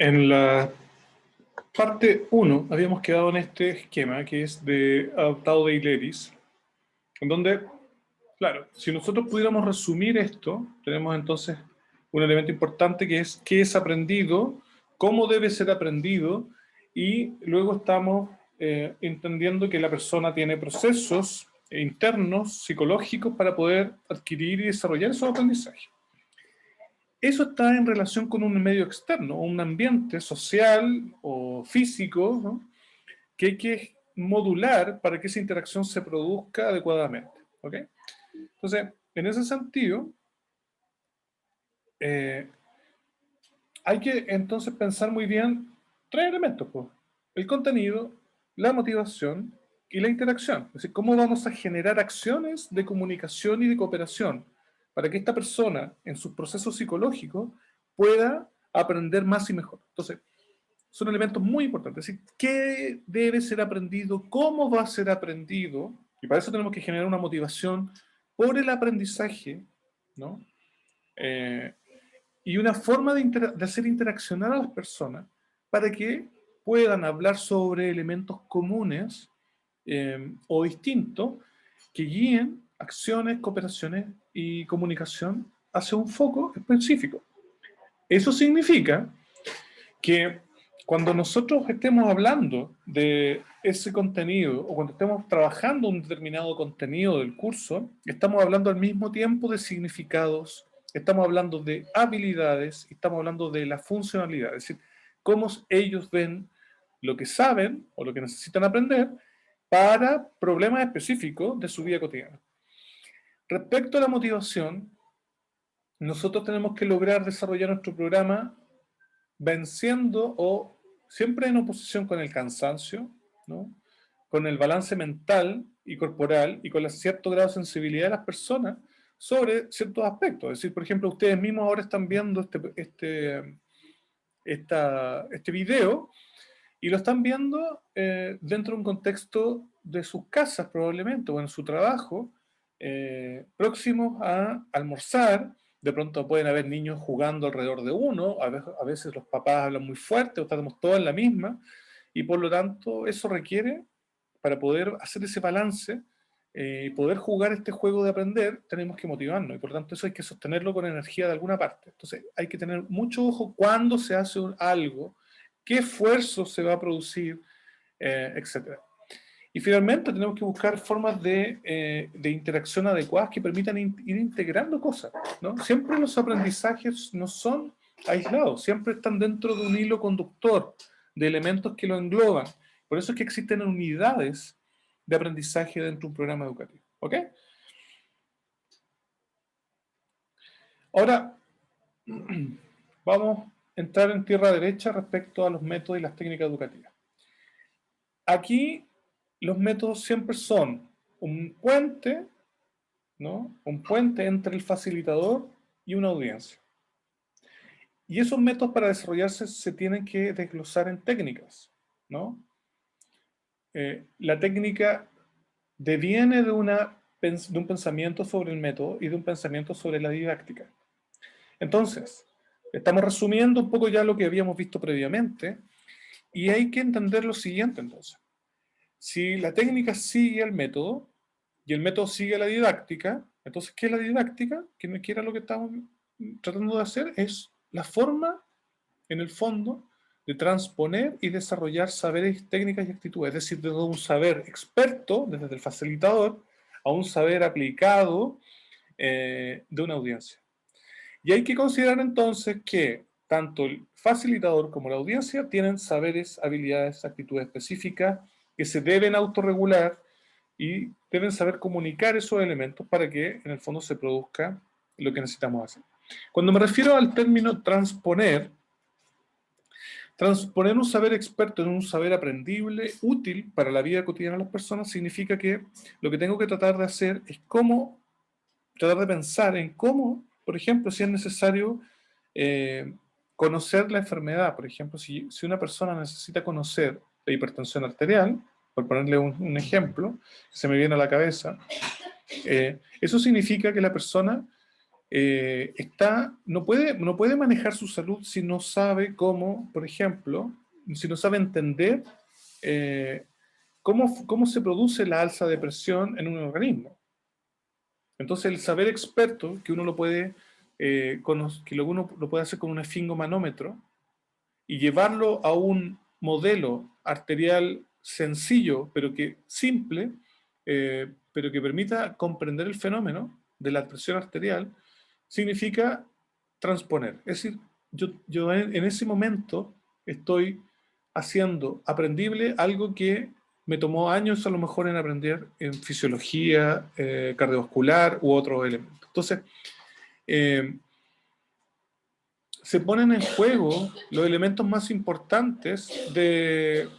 En la parte uno habíamos quedado en este esquema que es de adaptado de Ileris, en donde, claro, si nosotros pudiéramos resumir esto, tenemos entonces un elemento importante que es qué es aprendido, cómo debe ser aprendido, y luego estamos entendiendo que la persona tiene procesos internos, psicológicos, para poder adquirir y desarrollar esos aprendizajes. Eso está en relación con un medio externo, un ambiente social o físico, ¿no?, que hay que modular para que esa interacción se produzca adecuadamente. ¿Ok? Entonces, en ese sentido, eh, hay que entonces pensar muy bien tres elementos, pues: el contenido, la motivación y la interacción. Es decir, cómo vamos a generar acciones de comunicación y de cooperación para que esta persona, en sus procesos psicológicos, pueda aprender más y mejor. Entonces, son elementos muy importantes. Es decir, qué debe ser aprendido, cómo va a ser aprendido, y para eso tenemos que generar una motivación por el aprendizaje, ¿no? Eh, y una forma de hacer interaccionar a las personas para que puedan hablar sobre elementos comunes o distintos que guíen acciones, cooperaciones y comunicación hacia un foco específico. Eso significa que cuando nosotros estemos hablando de ese contenido o cuando estemos trabajando un determinado contenido del curso, estamos hablando al mismo tiempo de significados, estamos hablando de habilidades, estamos hablando de la funcionalidad, es decir, cómo ellos ven lo que saben o lo que necesitan aprender para problemas específicos de su vida cotidiana. Respecto a la motivación, nosotros tenemos que lograr desarrollar nuestro programa venciendo o siempre en oposición con el cansancio, ¿no?, con el balance mental y corporal y con cierto grado de sensibilidad de las personas sobre ciertos aspectos. Es decir, por ejemplo, ustedes mismos ahora están viendo este video y lo están viendo dentro de un contexto de sus casas probablemente o en su trabajo, próximos a almorzar. De pronto pueden haber niños jugando alrededor de uno, a veces los papás hablan muy fuerte o estamos todos en la misma, y por lo tanto eso requiere, para poder hacer ese balance y poder jugar este juego de aprender, tenemos que motivarnos, y por lo tanto eso hay que sostenerlo con energía de alguna parte. Entonces hay que tener mucho ojo cuando se hace algo, qué esfuerzo se va a producir, etc. Y finalmente tenemos que buscar formas de interacción adecuadas que permitan ir integrando cosas, ¿no? Siempre los aprendizajes no son aislados, siempre están dentro de un hilo conductor de elementos que lo engloban. Por eso es que existen unidades de aprendizaje dentro de un programa educativo. ¿Ok? Ahora, vamos a entrar en tierra derecha respecto a los métodos y las técnicas educativas. Aquí los métodos siempre son un puente, ¿no?, un puente entre el facilitador y una audiencia. Y esos métodos para desarrollarse se tienen que desglosar en técnicas, ¿no? La técnica deviene de un pensamiento sobre el método y de un pensamiento sobre la didáctica. Entonces, estamos resumiendo un poco ya lo que habíamos visto previamente, y hay que entender lo siguiente entonces. Si la técnica sigue el método y el método sigue la didáctica, entonces, ¿qué es la didáctica? Que era lo que estamos tratando de hacer, es la forma, en el fondo, de transponer y desarrollar saberes, técnicas y actitudes, es decir, desde un saber experto, desde el facilitador, a un saber aplicado de una audiencia. Y hay que considerar entonces que tanto el facilitador como la audiencia tienen saberes, habilidades, actitudes específicas que se deben autorregular y deben saber comunicar esos elementos para que en el fondo se produzca lo que necesitamos hacer. Cuando me refiero al término transponer un saber experto en un saber aprendible, útil para la vida cotidiana de las personas, significa que lo que tengo que tratar de hacer es tratar de pensar en cómo, por ejemplo, si es necesario conocer la enfermedad. Por ejemplo, si una persona necesita conocer la hipertensión arterial, por ponerle un ejemplo que se me viene a la cabeza, eso significa que la persona no puede manejar su salud si no sabe cómo, por ejemplo, si no sabe entender cómo se produce la alza de presión en un organismo. Entonces, el saber experto, que uno lo puede, uno lo puede hacer con un esfingomanómetro y llevarlo a un modelo arterial sencillo, pero que simple, pero que permita comprender el fenómeno de la presión arterial, significa transponer. Es decir, yo en ese momento estoy haciendo aprendible algo que me tomó años a lo mejor en aprender en fisiología cardiovascular u otros elementos. Entonces, eh, se ponen en juego los elementos más importantes del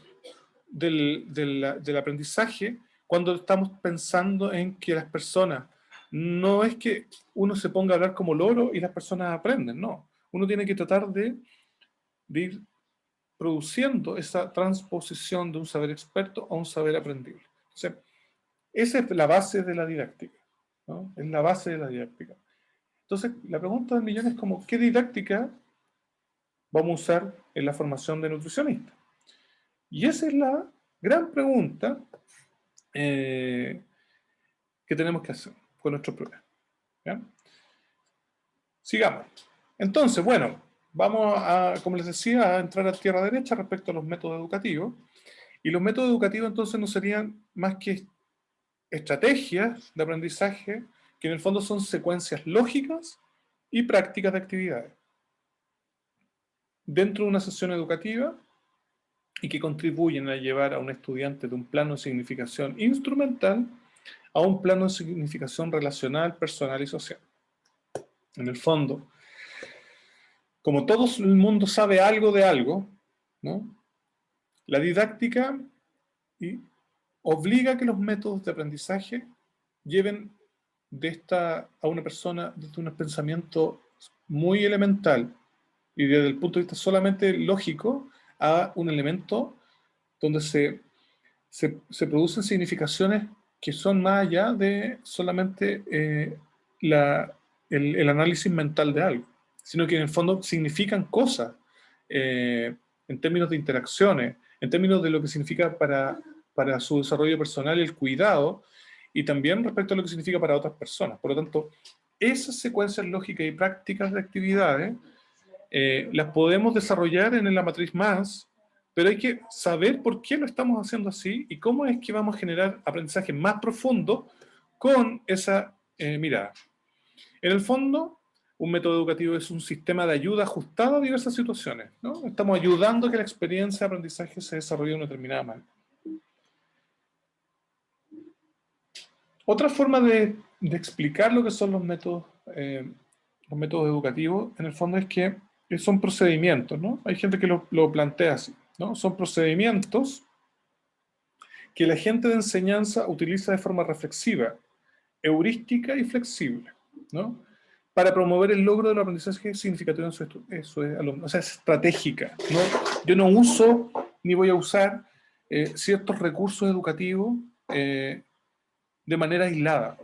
aprendizaje cuando estamos pensando en que las personas, no es que uno se ponga a hablar como loro y las personas aprenden, no. Uno tiene que tratar de ir produciendo esa transposición de un saber experto a un saber aprendible. Entonces, esa es la base de la didáctica, ¿no? Es la base de la didáctica. Entonces, la pregunta del millón es como, ¿qué didáctica vamos a usar en la formación de nutricionista? Y esa es la gran pregunta que tenemos que hacer con nuestro programa. ¿Ya? Sigamos. Entonces, bueno, vamos a, como les decía, a entrar a tierra derecha respecto a los métodos educativos. Y los métodos educativos entonces no serían más que estrategias de aprendizaje que en el fondo son secuencias lógicas y prácticas de actividades dentro de una sesión educativa y que contribuyen a llevar a un estudiante de un plano de significación instrumental a un plano de significación relacional, personal y social. En el fondo, como todo el mundo sabe algo de algo, ¿no? La didáctica obliga a que los métodos de aprendizaje lleven a una persona desde un pensamiento muy elemental y desde el punto de vista solamente lógico a un elemento donde se producen significaciones que son más allá de solamente el análisis mental de algo, sino que en el fondo significan cosas en términos de interacciones, en términos de lo que significa para su desarrollo personal y el cuidado, y también respecto a lo que significa para otras personas. Por lo tanto, esas secuencias lógicas y prácticas de actividades las podemos desarrollar en la matriz más, pero hay que saber por qué lo estamos haciendo así y cómo es que vamos a generar aprendizaje más profundo con esa mirada. En el fondo, un método educativo es un sistema de ayuda ajustado a diversas situaciones, ¿no? Estamos ayudando a que la experiencia de aprendizaje se desarrolle de una determinada manera. Otra forma de explicar lo que son los métodos educativos, en el fondo es que son procedimientos, ¿no? Hay gente que lo plantea así, ¿no? Son procedimientos que el agente de enseñanza utiliza de forma reflexiva, heurística y flexible, ¿no? Para promover el logro del aprendizaje significativo en su alumno. O sea, es estratégica, ¿no? Yo no uso ni voy a usar ciertos recursos educativos de manera aislada.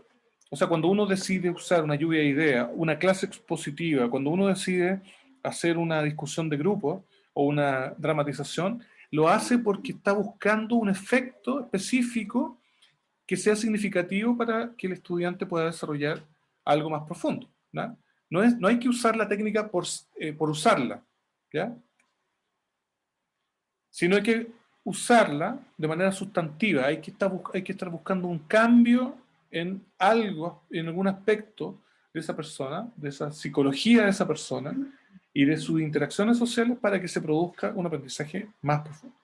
O sea, cuando uno decide usar una lluvia de ideas, una clase expositiva, cuando uno decide hacer una discusión de grupo o una dramatización, lo hace porque está buscando un efecto específico que sea significativo para que el estudiante pueda desarrollar algo más profundo, ¿no? No hay que usar la técnica por usarla, ¿ya? Sino hay que usarla de manera sustantiva, hay que estar buscando un cambio en algo, en algún aspecto de esa persona, de esa psicología de esa persona y de sus interacciones sociales para que se produzca un aprendizaje más profundo.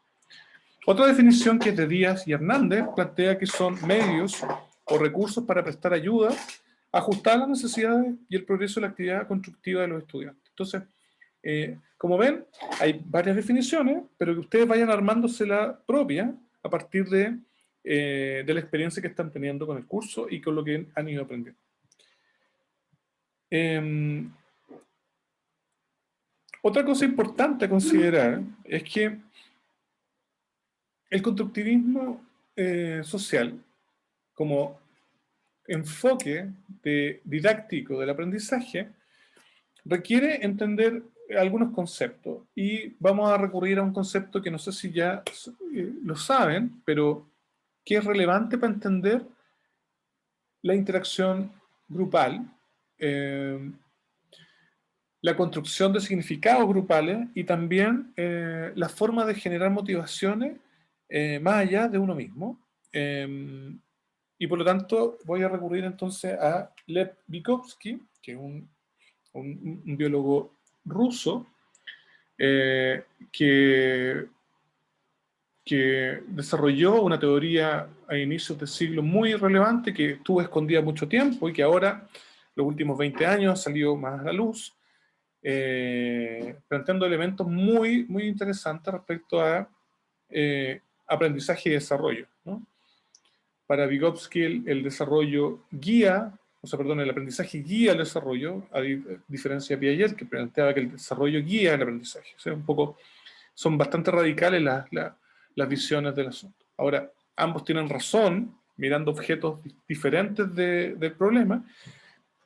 Otra definición que es de Díaz y Hernández plantea que son medios o recursos para prestar ayuda, ajustar las necesidades y el progreso de la actividad constructiva de los estudiantes. Entonces, como ven, hay varias definiciones, pero que ustedes vayan armándose la propia a partir de la experiencia que están teniendo con el curso y con lo que han ido aprendiendo. Otra cosa importante a considerar es que el constructivismo social, como enfoque didáctico del aprendizaje requiere entender algunos conceptos y vamos a recurrir a un concepto que no sé si ya lo saben, pero que es relevante para entender la interacción grupal, eh, la construcción de significados grupales y también la forma de generar motivaciones más allá de uno mismo. Y por lo tanto voy a recurrir entonces a Lev Vygotsky, que es un biólogo ruso, eh, que, que desarrolló una teoría a inicios del siglo muy relevante que estuvo escondida mucho tiempo y que ahora, los últimos 20 años, ha salido más a la luz, planteando elementos muy, muy interesantes respecto a aprendizaje y desarrollo, ¿no? Para Vygotsky el desarrollo guía, o sea, perdón, el aprendizaje guía el desarrollo, a diferencia de Piaget, que planteaba que el desarrollo guía el aprendizaje. O sea, un poco, son bastante radicales las visiones del asunto. Ahora, ambos tienen razón, mirando objetos diferentes del problema,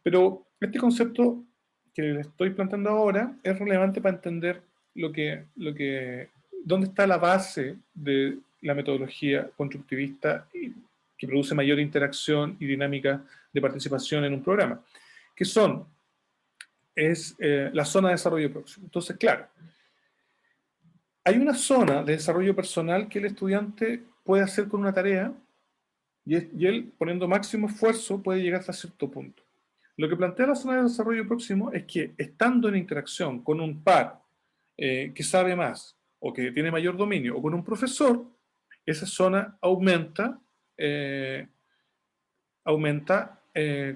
pero este concepto que les estoy planteando ahora es relevante para entender dónde está la base de la metodología constructivista que produce mayor interacción y dinámica de participación en un programa, que es la zona de desarrollo próximo. Entonces, claro, hay una zona de desarrollo personal que el estudiante puede hacer con una tarea y él, poniendo máximo esfuerzo, puede llegar hasta cierto punto. Lo que plantea la zona de desarrollo próximo es que estando en interacción con un par que sabe más o que tiene mayor dominio o con un profesor, esa zona eh, aumenta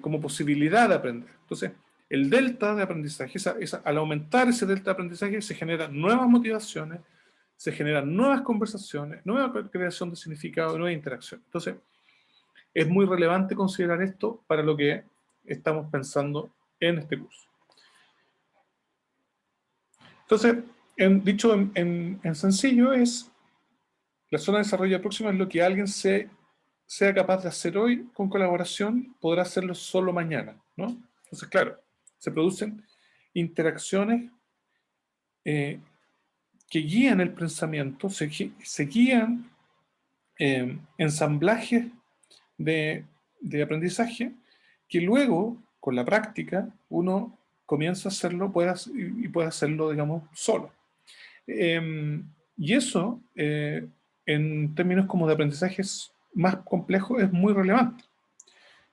como posibilidad de aprender. Entonces, el delta de aprendizaje, al aumentar ese delta de aprendizaje, se generan nuevas motivaciones, se generan nuevas conversaciones, nueva creación de significado, nueva interacción. Entonces, es muy relevante considerar esto para lo que estamos pensando en este curso. Entonces, dicho en sencillo, es la zona de desarrollo próximo es lo que alguien sea capaz de hacer hoy con colaboración, podrá hacerlo solo mañana, ¿no? Entonces, claro, se producen interacciones eh, que guían el pensamiento, se guían ensamblajes de aprendizaje que luego, con la práctica, uno comienza a hacerlo y puede hacerlo, digamos, solo. Y eso, en términos como de aprendizajes más complejos, es muy relevante.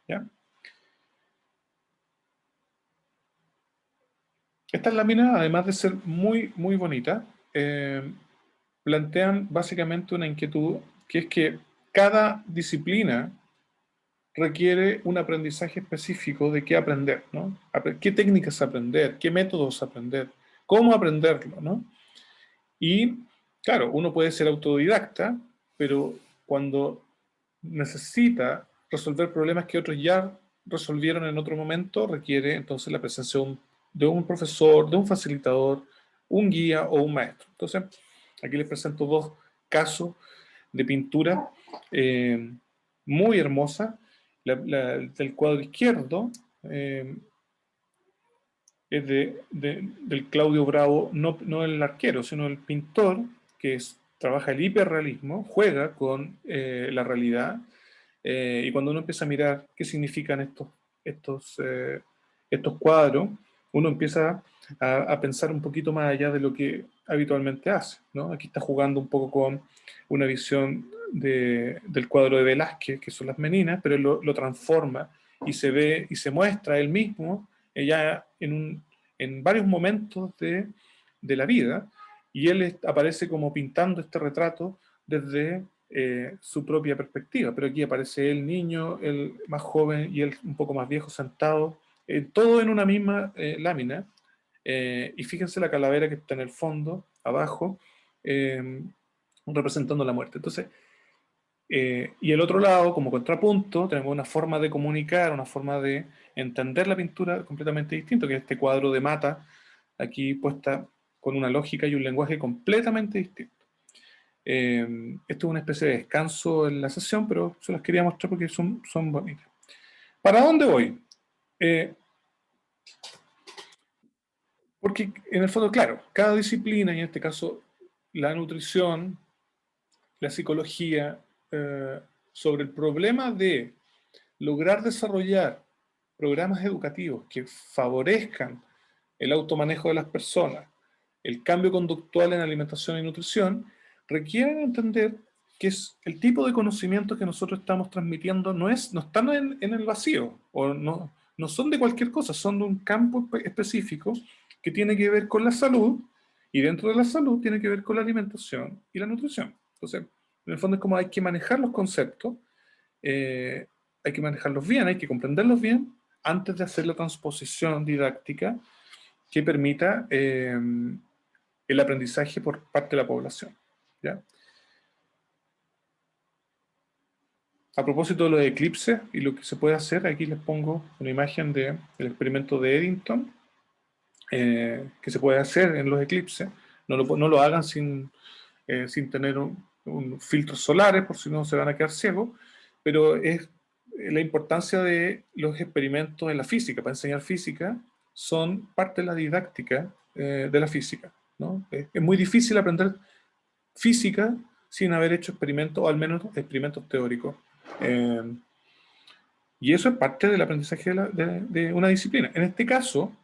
¿Ya? Estas láminas, además de ser muy, muy bonitas, plantean básicamente una inquietud, que es que cada disciplina requiere un aprendizaje específico de qué aprender, ¿no? Qué técnicas aprender, qué métodos aprender, cómo aprenderlo, ¿no? Y, claro, uno puede ser autodidacta, pero cuando necesita resolver problemas que otros ya resolvieron en otro momento, requiere entonces la presencia de un profesor, de un facilitador, un guía o un maestro. Entonces, aquí les presento dos casos de pintura muy hermosa. Del cuadro izquierdo es del Claudio Bravo, no el arquero, sino el pintor, trabaja el hiperrealismo, juega con la realidad, y cuando uno empieza a mirar qué significan estos, estos cuadros, uno empieza a pensar un poquito más allá de lo que habitualmente hace, ¿no? Aquí está jugando un poco con una visión del cuadro de Velázquez, que son las meninas, pero él lo transforma y se ve y se muestra él mismo ya en varios momentos de la vida, y él aparece como pintando este retrato desde su propia perspectiva, pero aquí aparece el niño, el más joven y el un poco más viejo sentado, todo en una misma lámina, y fíjense la calavera que está en el fondo, abajo, eh, representando la muerte. Entonces, y el otro lado, como contrapunto, tenemos una forma de comunicar, una forma de entender la pintura completamente distinto, que es este cuadro de Mata, aquí puesta con una lógica y un lenguaje completamente distinto. Esto es una especie de descanso en la sesión, pero se las quería mostrar porque son bonitas. ¿Para dónde voy? Eh, Porque en el fondo, claro, cada disciplina, y en este caso la nutrición, la psicología, eh, sobre el problema de lograr desarrollar programas educativos que favorezcan el automanejo de las personas, el cambio conductual en alimentación y nutrición, requieren entender que es el tipo de conocimiento que nosotros estamos transmitiendo no están en el vacío, o no son de cualquier cosa, son de un campo específico que tiene que ver con la salud, y dentro de la salud tiene que ver con la alimentación y la nutrición. Entonces, en el fondo es como hay que manejar los conceptos, eh, hay que manejarlos bien, hay que comprenderlos bien antes de hacer la transposición didáctica que permita el aprendizaje por parte de la población. ¿Ya? A propósito de los eclipses y lo que se puede hacer, aquí les pongo una imagen del experimento de Eddington, que se puede hacer en los eclipses. No lo hagan sin tener filtros solares, por si no se van a quedar ciegos, pero es la importancia de los experimentos en la física, para enseñar física, son parte de la didáctica de la física. ¿No? Es muy difícil aprender física sin haber hecho experimentos, o al menos experimentos teóricos. Eh, y eso es parte del aprendizaje de una disciplina. En este caso,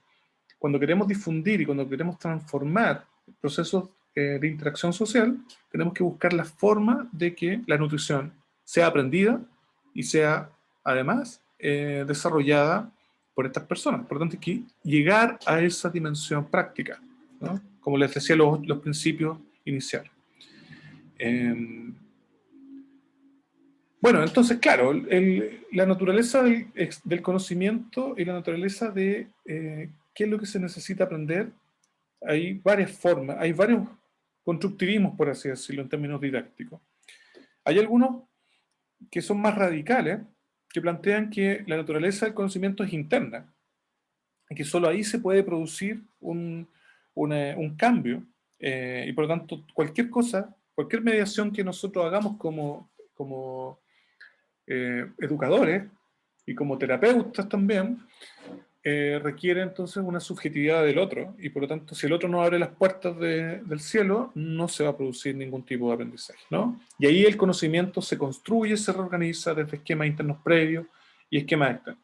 cuando queremos difundir y cuando queremos transformar procesos de interacción social, tenemos que buscar la forma de que la nutrición sea aprendida y sea además desarrollada por estas personas. Por lo tanto, hay que llegar a esa dimensión práctica, ¿no? Como les decía, los principios iniciales. Eh, bueno, entonces, claro, la naturaleza del conocimiento y la naturaleza de qué es lo que se necesita aprender, hay varias formas, hay varios constructivismos, por así decirlo, en términos didácticos. Hay algunos que son más radicales, que plantean que la naturaleza del conocimiento es interna, y que solo ahí se puede producir un cambio, y por lo tanto cualquier cosa, cualquier mediación que nosotros hagamos como educadores y como terapeutas también, requiere entonces una subjetividad del otro, y por lo tanto si el otro no abre las puertas del cielo, no se va a producir ningún tipo de aprendizaje, ¿no? Y ahí el conocimiento se construye, se reorganiza desde esquemas internos previos y esquemas externos.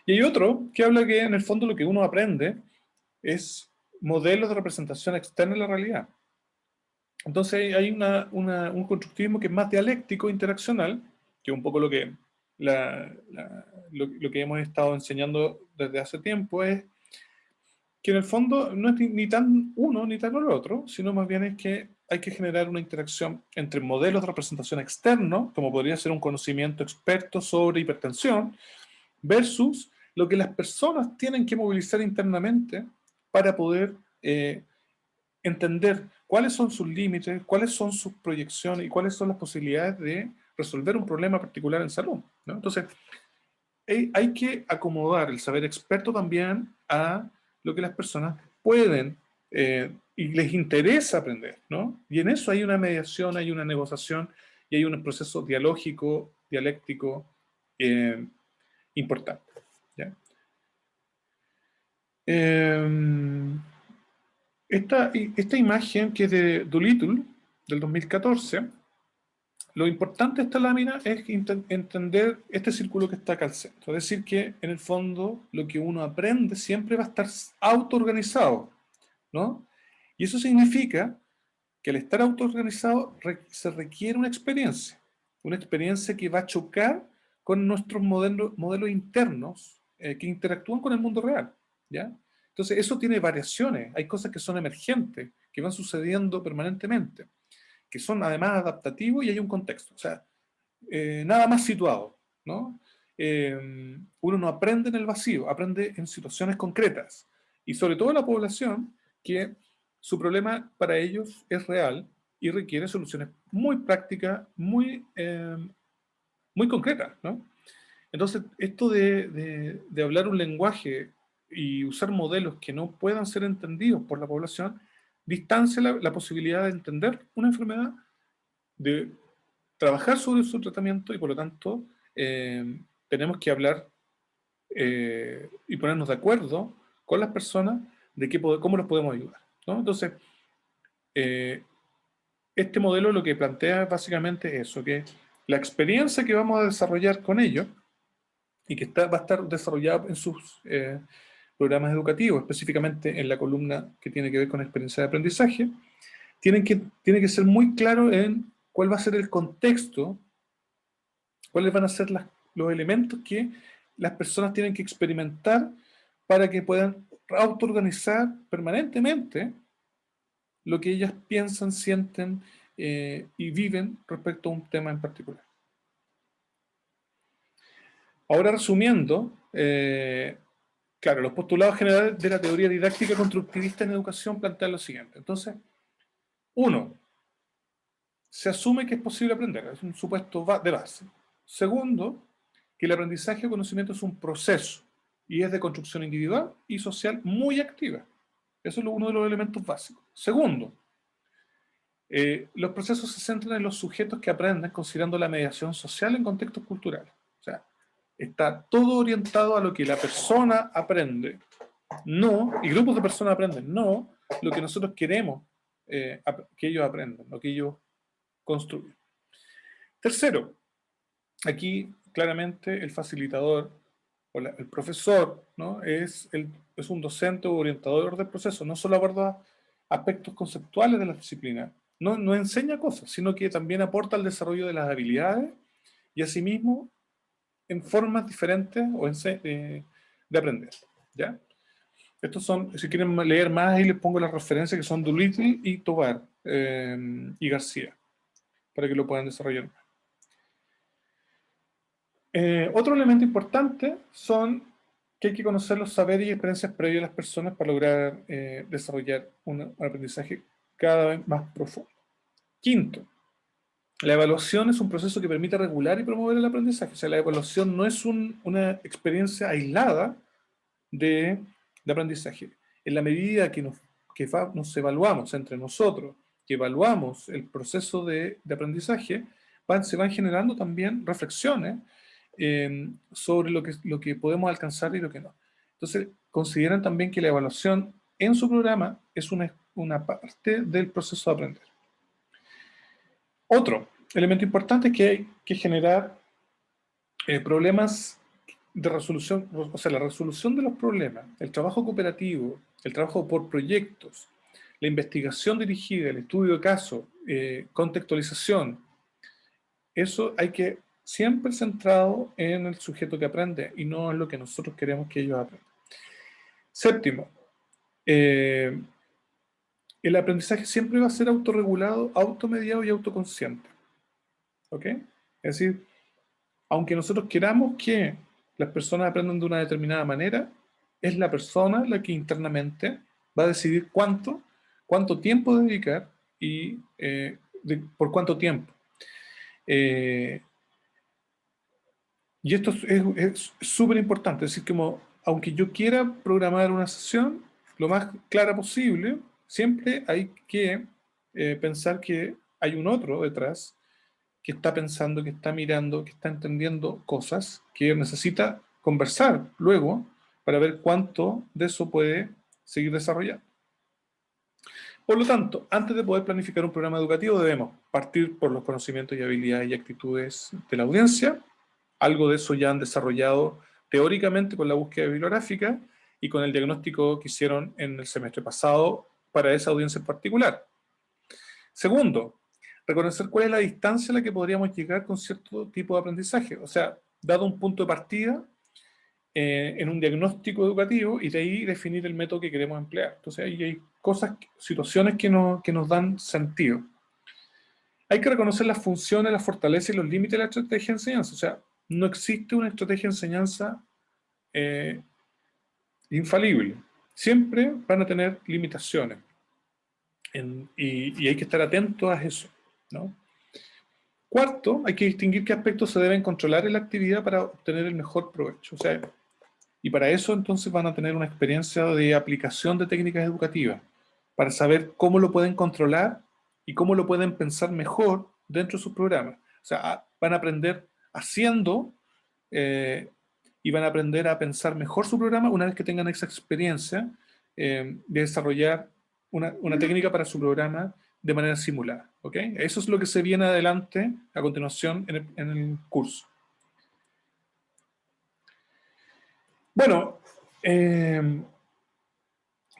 Y hay otro que habla que en el fondo lo que uno aprende es modelos de representación externa de la realidad. Entonces hay un constructivismo que es más dialéctico, interaccional, que es un poco lo que hemos estado enseñando desde hace tiempo, es que en el fondo no es ni tan uno ni tan el otro, sino más bien es que hay que generar una interacción entre modelos de representación externos, como podría ser un conocimiento experto sobre hipertensión, versus lo que las personas tienen que movilizar internamente para poder entender cuáles son sus límites, cuáles son sus proyecciones y cuáles son las posibilidades de resolver un problema particular en salud, ¿no? Entonces, hay que acomodar el saber experto también a lo que las personas pueden y les interesa aprender, ¿no? Y en eso hay una mediación, hay una negociación y hay un proceso dialógico, dialéctico eh, importante. ¿Ya? Eh, esta imagen que es de Doolittle, del 2014, lo importante de esta lámina es entender este círculo que está acá al centro. Es decir, que en el fondo lo que uno aprende siempre va a estar auto-organizado, ¿no? Y eso significa que al estar auto-organizado se requiere una experiencia que va a chocar con nuestros modelos internos que interactúan con el mundo real, ¿ya? Entonces eso tiene variaciones, hay cosas que son emergentes, que van sucediendo permanentemente, que son además adaptativos y hay un contexto, o sea, nada más situado, ¿no? Uno no aprende en el vacío, aprende en situaciones concretas, y sobre todo la población que su problema para ellos es real y requiere soluciones muy prácticas, muy concretas, ¿no? Entonces, esto de hablar un lenguaje y usar modelos que no puedan ser entendidos por la población, distancia la posibilidad de entender una enfermedad de trabajar sobre su tratamiento y por lo tanto tenemos que hablar y ponernos de acuerdo con las personas de cómo los podemos ayudar, ¿no? Entonces, este modelo lo que plantea básicamente es eso, que la experiencia que vamos a desarrollar con ellos y que va a estar desarrollada en sus programas educativos, específicamente en la columna que tiene que ver con experiencia de aprendizaje, tiene que ser muy claro en cuál va a ser el contexto, cuáles van a ser los elementos que las personas tienen que experimentar para que puedan autoorganizar permanentemente lo que ellas piensan, sienten y viven respecto a un tema en particular. Ahora resumiendo, claro, los postulados generales de la teoría didáctica constructivista en educación plantean lo siguiente. Entonces, uno, se asume que es posible aprender, es un supuesto de base. Segundo, que el aprendizaje de conocimiento es un proceso y es de construcción individual y social muy activa. Eso es uno de los elementos básicos. Segundo, los procesos se centran en los sujetos que aprenden considerando la mediación social en contextos culturales. O sea, está todo orientado a lo que la persona aprende, no, y grupos de personas aprenden, no lo que nosotros queremos que ellos aprendan, lo que ellos construyen. Tercero, aquí claramente el facilitador o el profesor, ¿no? es un docente o orientador del proceso, no solo aborda aspectos conceptuales de la disciplina, no enseña cosas, sino que también aporta al desarrollo de las habilidades y asimismo en formas diferentes de aprender. ¿Ya? Estos son, si quieren leer más, ahí les pongo las referencias que son Doolittle y Tovar y García, para que lo puedan desarrollar. Otro elemento importante son que hay que conocer los saberes y experiencias previas de las personas para lograr desarrollar un aprendizaje cada vez más profundo. Quinto, la evaluación es un proceso que permite regular y promover el aprendizaje. O sea, la evaluación no es una experiencia aislada de aprendizaje. En la medida que nos evaluamos entre nosotros, que evaluamos el proceso de aprendizaje, se van generando también reflexiones sobre lo que podemos alcanzar y lo que no. Entonces, consideran también que la evaluación en su programa es una parte del proceso de aprender. Otro elemento importante es que hay que generar problemas de resolución, o sea, la resolución de los problemas, el trabajo cooperativo, el trabajo por proyectos, la investigación dirigida, el estudio de caso, contextualización, eso hay que siempre centrado en el sujeto que aprende y no en lo que nosotros queremos que ellos aprendan. Séptimo, el aprendizaje siempre va a ser autorregulado, automediado y autoconsciente. ¿Ok? Es decir, aunque nosotros queramos que las personas aprendan de una determinada manera, es la persona la que internamente va a decidir cuánto tiempo dedicar y por cuánto tiempo. Y esto es súper importante, es decir, como aunque yo quiera programar una sesión lo más clara posible, siempre hay que pensar que hay un otro detrás que está pensando, que está mirando, que está entendiendo cosas, que necesita conversar luego para ver cuánto de eso puede seguir desarrollando. Por lo tanto, antes de poder planificar un programa educativo debemos partir por los conocimientos y habilidades y actitudes de la audiencia. Algo de eso ya han desarrollado teóricamente con la búsqueda bibliográfica y con el diagnóstico que hicieron en el semestre pasado para esa audiencia en particular. Segundo, reconocer cuál es la distancia a la que podríamos llegar con cierto tipo de aprendizaje. O sea, dado un punto de partida en un diagnóstico educativo y de ahí definir el método que queremos emplear. Entonces ahí hay situaciones que nos dan sentido. Hay que reconocer las funciones, las fortalezas y los límites de la estrategia de enseñanza. O sea, no existe una estrategia de enseñanza infalible. Siempre van a tener limitaciones. Y hay que estar atentos a eso, ¿no? Cuarto, hay que distinguir qué aspectos se deben controlar en la actividad para obtener el mejor provecho. O sea, y para eso entonces van a tener una experiencia de aplicación de técnicas educativas, para saber cómo lo pueden controlar y cómo lo pueden pensar mejor dentro de sus programas. O sea, van a aprender haciendo y van a aprender a pensar mejor su programa una vez que tengan esa experiencia de desarrollar una técnica para su programa de manera simulada. ¿Ok? Eso es lo que se viene adelante a continuación en el curso. Bueno,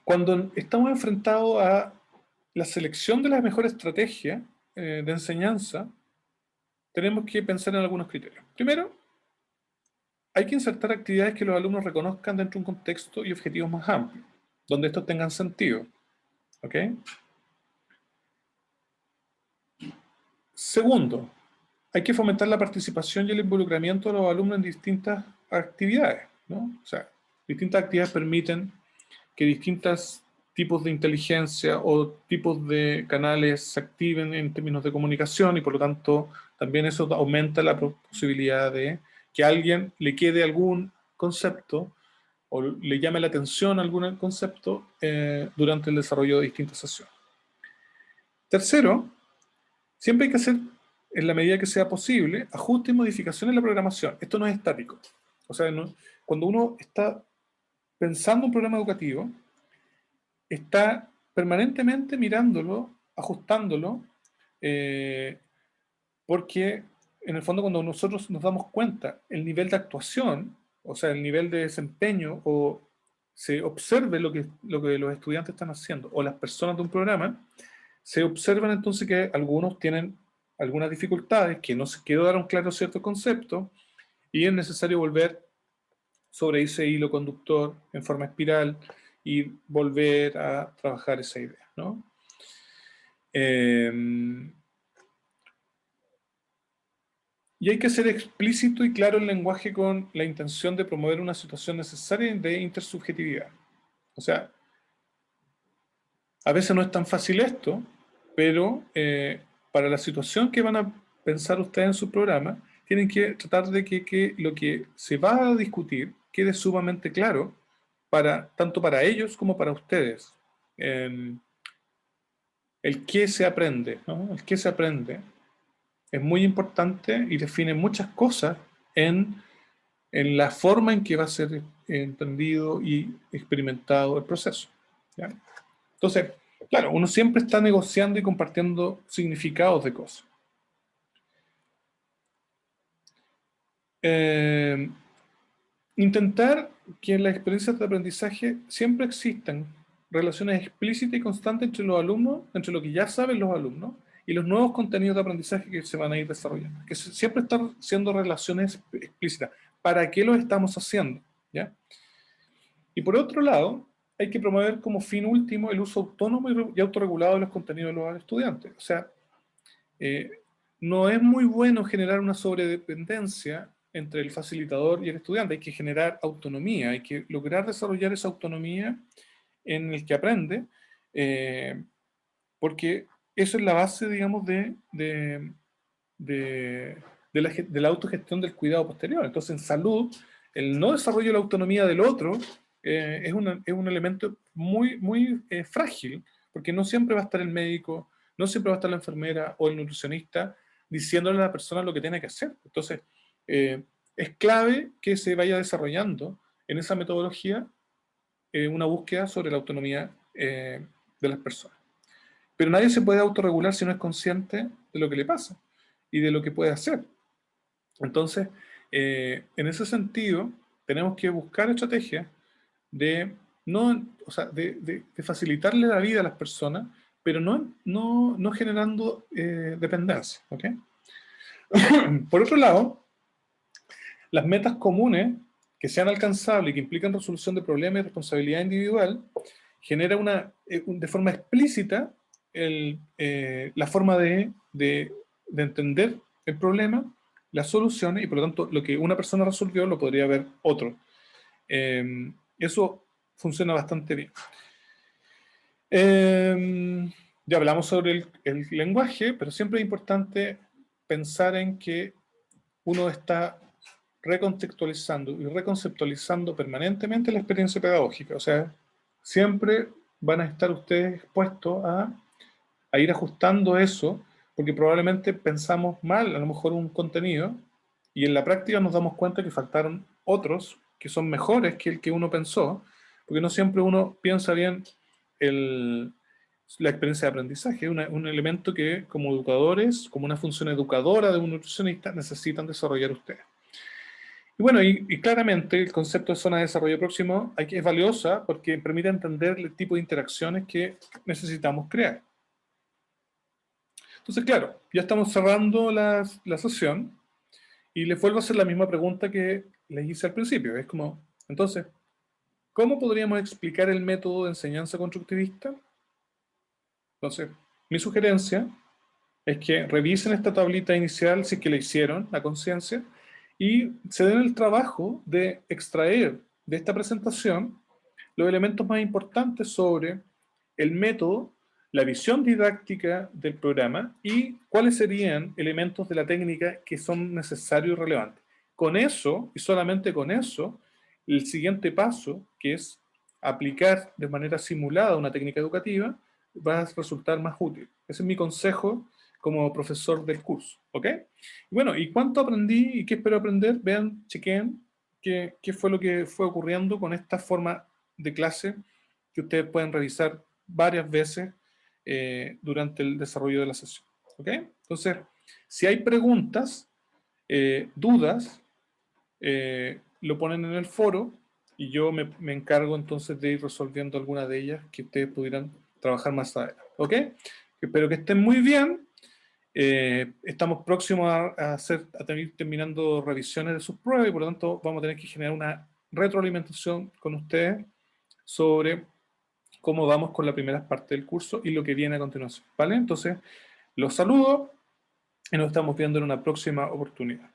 cuando estamos enfrentados a la selección de las mejores estrategias de enseñanza, tenemos que pensar en algunos criterios. Primero, hay que insertar actividades que los alumnos reconozcan dentro de un contexto y objetivos más amplios, donde estos tengan sentido. ¿Ok? Segundo, hay que fomentar la participación y el involucramiento de los alumnos en distintas actividades, ¿no? O sea, distintas actividades permiten que distintos tipos de inteligencia o tipos de canales se activen en términos de comunicación y por lo tanto también eso aumenta la posibilidad de que a alguien le quede algún concepto o le llame la atención algún concepto durante el desarrollo de distintas sesiones. Tercero, siempre hay que hacer, en la medida que sea posible, ajustes y modificaciones en la programación. Esto no es estático. O sea, cuando uno está pensando un programa educativo, está permanentemente mirándolo, ajustándolo, eh, porque en el fondo cuando nosotros nos damos cuenta el nivel de actuación, o sea, el nivel de desempeño, o se observe lo que los estudiantes están haciendo, o las personas de un programa, se observan entonces que algunos tienen algunas dificultades, que no se quedaron claros ciertos conceptos, y es necesario volver sobre ese hilo conductor en forma espiral y volver a trabajar esa idea, ¿no? Y hay que ser explícito y claro el lenguaje con la intención de promover una situación necesaria de intersubjetividad. O sea, a veces no es tan fácil esto, pero para la situación que van a pensar ustedes en su programa, tienen que tratar de que lo que se va a discutir quede sumamente claro tanto para ellos como para ustedes. Eh, el qué se aprende, ¿no? El qué se aprende es muy importante y define muchas cosas en la forma en que va a ser entendido y experimentado el proceso. ¿Ya? Entonces, claro, uno siempre está negociando y compartiendo significados de cosas. Eh, Intentar que en las experiencias de aprendizaje siempre existan relaciones explícitas y constantes entre los alumnos, entre lo que ya saben los alumnos y los nuevos contenidos de aprendizaje que se van a ir desarrollando. Que siempre están siendo relaciones explícitas. ¿Para qué lo estamos haciendo? ¿Ya? Y por otro lado, hay que promover como fin último el uso autónomo y autorregulado de los contenidos de los estudiantes. O sea, eh, no es muy bueno generar una sobredependencia entre el facilitador y el estudiante. Hay que generar autonomía, hay que lograr desarrollar esa autonomía en el que aprende, eh, porque eso es la base, digamos, de la autogestión del cuidado posterior. Entonces, en salud, el no desarrollo de la autonomía del otro es un elemento muy, muy frágil, porque no siempre va a estar el médico, no siempre va a estar la enfermera o el nutricionista diciéndole a la persona lo que tiene que hacer. Entonces, es clave que se vaya desarrollando en esa metodología una búsqueda sobre la autonomía de las personas. Pero nadie se puede autorregular si no es consciente de lo que le pasa y de lo que puede hacer. Entonces, en ese sentido, tenemos que buscar estrategias de, no, o sea, de facilitarle la vida a las personas, pero no generando dependencia. ¿Okay? Por otro lado, las metas comunes que sean alcanzables y que implican resolución de problemas y responsabilidad individual, genera de forma explícita la forma de entender el problema, las soluciones, y por lo tanto lo que una persona resolvió lo podría ver otro. Eso funciona bastante bien. Ya hablamos sobre el lenguaje, pero siempre es importante pensar en que uno está recontextualizando y reconceptualizando permanentemente la experiencia pedagógica. O sea, siempre van a estar ustedes expuestos a ir ajustando eso, porque probablemente pensamos mal a lo mejor un contenido y en la práctica nos damos cuenta que faltaron otros que son mejores que el que uno pensó, porque no siempre uno piensa bien el, la experiencia de aprendizaje, es un elemento que como educadores, como una función educadora de un nutricionista, necesitan desarrollar ustedes. Y bueno, y claramente el concepto de zona de desarrollo próximo es valiosa porque permite entender el tipo de interacciones que necesitamos crear. Entonces, claro, ya estamos cerrando la sesión y les vuelvo a hacer la misma pregunta que les hice al principio. Es como, entonces, ¿cómo podríamos explicar el método de enseñanza constructivista? Entonces, mi sugerencia es que revisen esta tablita inicial si es que la hicieron, la conciencia, y se den el trabajo de extraer de esta presentación los elementos más importantes sobre el método, la visión didáctica del programa y cuáles serían elementos de la técnica que son necesarios y relevantes. Con eso, y solamente con eso, el siguiente paso, que es aplicar de manera simulada una técnica educativa, va a resultar más útil. Ese es mi consejo como profesor del curso, ¿ok? Y bueno, ¿y cuánto aprendí y qué espero aprender? Vean, chequen qué fue lo que fue ocurriendo con esta forma de clase que ustedes pueden revisar varias veces durante el desarrollo de la sesión, ¿ok? Entonces, si hay preguntas, dudas, lo ponen en el foro y yo me encargo entonces de ir resolviendo algunas de ellas que ustedes pudieran trabajar más adelante, ¿ok? Espero que estén muy bien. Estamos próximos a tener terminando revisiones de sus pruebas y por lo tanto vamos a tener que generar una retroalimentación con ustedes sobre cómo vamos con la primera parte del curso y lo que viene a continuación, ¿vale? Entonces, los saludo y nos estamos viendo en una próxima oportunidad.